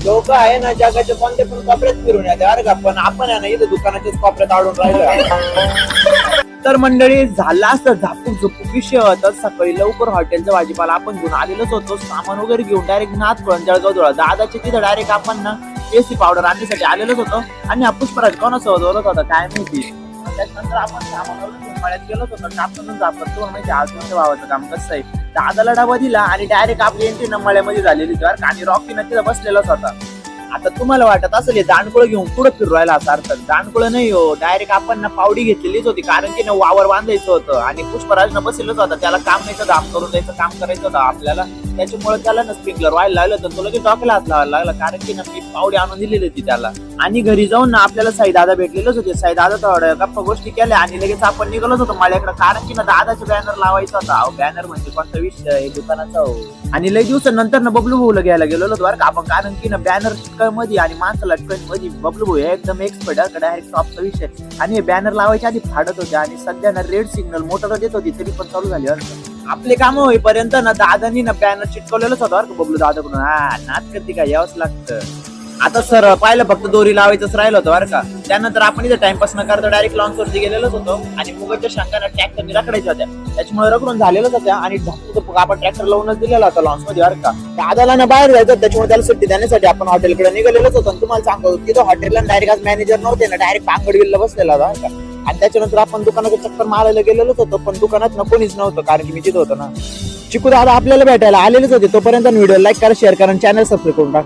लोक आहे ना जगाच्या कोणत्या पण कोपऱ्यात फिरून येते अरे का, पण आपण आहे ना इथे दुकानाच्याच कोपऱ्यात आढळून राहिलो. तर मंडळी झाला असतं झापूक झुपूक विषय होता. सकाळी लवकर हॉटेलचा भाजीपाला आपण घेऊन आलेलोच होतो, सामान वगैरे घेऊन डायरेक्ट नाथपण जळगाव धुळा दादाच्या तिथं डायरेक्ट आपण ना एसी पावडर आणण्यासाठी आलेलोच होतो. आणि हा पुष्पराज कोणासोबत बोलत होता काय माहिती. त्याच्यानंतर आपण सामान वगैरे मळ्यात गेलोच होतो. टाकून जापत तुम्हाला माहिती आजूबाजूच्या भावाचं काम कसं आहे. दादाला डबा दिला आणि डायरेक्ट आपली एंट्री न मळ्यामध्ये झालेली तर आणि रॉकी न तिथं बसलेलाच होता. आता तुम्हाला वाटत असेल दांडकुळ घेऊन पुढे फिरू राहिला असा अर्थ. दांडकुळ नाही हो, डायरेक्ट आपण ना पावडी घेतलेलीच होती, कारण की ना वावर बांधायचं होतं आणि पुष्पराज न बसलेलंच होता. त्याला काम नाही धाम करून द्यायचं काम करायचं होतं आपल्याला. त्याच्यामुळे त्याला ना स्प्रिंकलर व्हायला लागलं तर तो लगेच डॉक्याला हात लावायला लागला, कारण की ना मी पावडी आणून दिलेली होती त्याला. आणि घरी जाऊन ना आपल्याला साई दादा भेटलेलंच होते. साई दादा थोड्या गप्पा गोष्टी केल्या आणि लगेच आपण निघालोच होतो माझ्याकडे, कारण की ना दादाचा बॅनर लावायचा होता. बॅनर म्हणजे कोणता विषय दुकानाचा हो. आणि लई दिवसानंतर ना बबलू भाऊला घ्यायला गेलो होतो बरं का आपण, कारण की ना बॅनर चिटकन मध्ये आणि माणसाला चिटकन मध्ये बबलू भाऊ एकदम एक्सपर्ट डायरेक्ट टॉपचा विषय. आणि बॅनर लावायच्या आधी फाडत होते आणि सध्या ना रेड सिग्नल मोटर देत होती तरी पण चालू झाली. आपले काम होईपर्यंत ना दादानी ना बॅनर चिटकवलेलंच होतं बरं का बबलू दादाकडून. नाच करते का यावंच लागतं. आता सर पाहिलं फक्त दोरी लावायचंच राहिलं होतं बरं का. त्यानंतर आपण इथे टाइमपास न करता डायरेक्ट लॉन्च वरती गेलेलोच होतो आणि मुगाच्या शांकाना ट्रॅक्टरनी रखडायच्या होत्या, त्याच्यामुळे रखडून झालेलंच होत्या. आणि आपण ट्रॅक्टर लावूनच दिलेला होता लॉन्च मध्ये बरं का. दादाला ना बाहेर जायचं, त्याच्यामुळे त्याला सुट्टी देण्यासाठी आपण हॉटेलकडे निघालेलोच होतो. तुम्हाला सांगतो तिथं हॉटेलला डायरेक्ट आज मॅनेजर नव्हते ना, डायरेक्ट पांगड गिल्ला बसलेला होता बरं का. आणि त्याच्यानंतर आपण दुकानाचं चक्कर मारायला गेलेलोच होतो, पण दुकानात ना कोणीच नव्हतं, कारण की मी तिथं होतो ना. चिकू दादा आपल्याला भेटायला आलेलेच होते. तोपर्यंत व्हिडिओ लाईक करा, शेअर करा, चॅनल सबस्क्राईब करून टाका.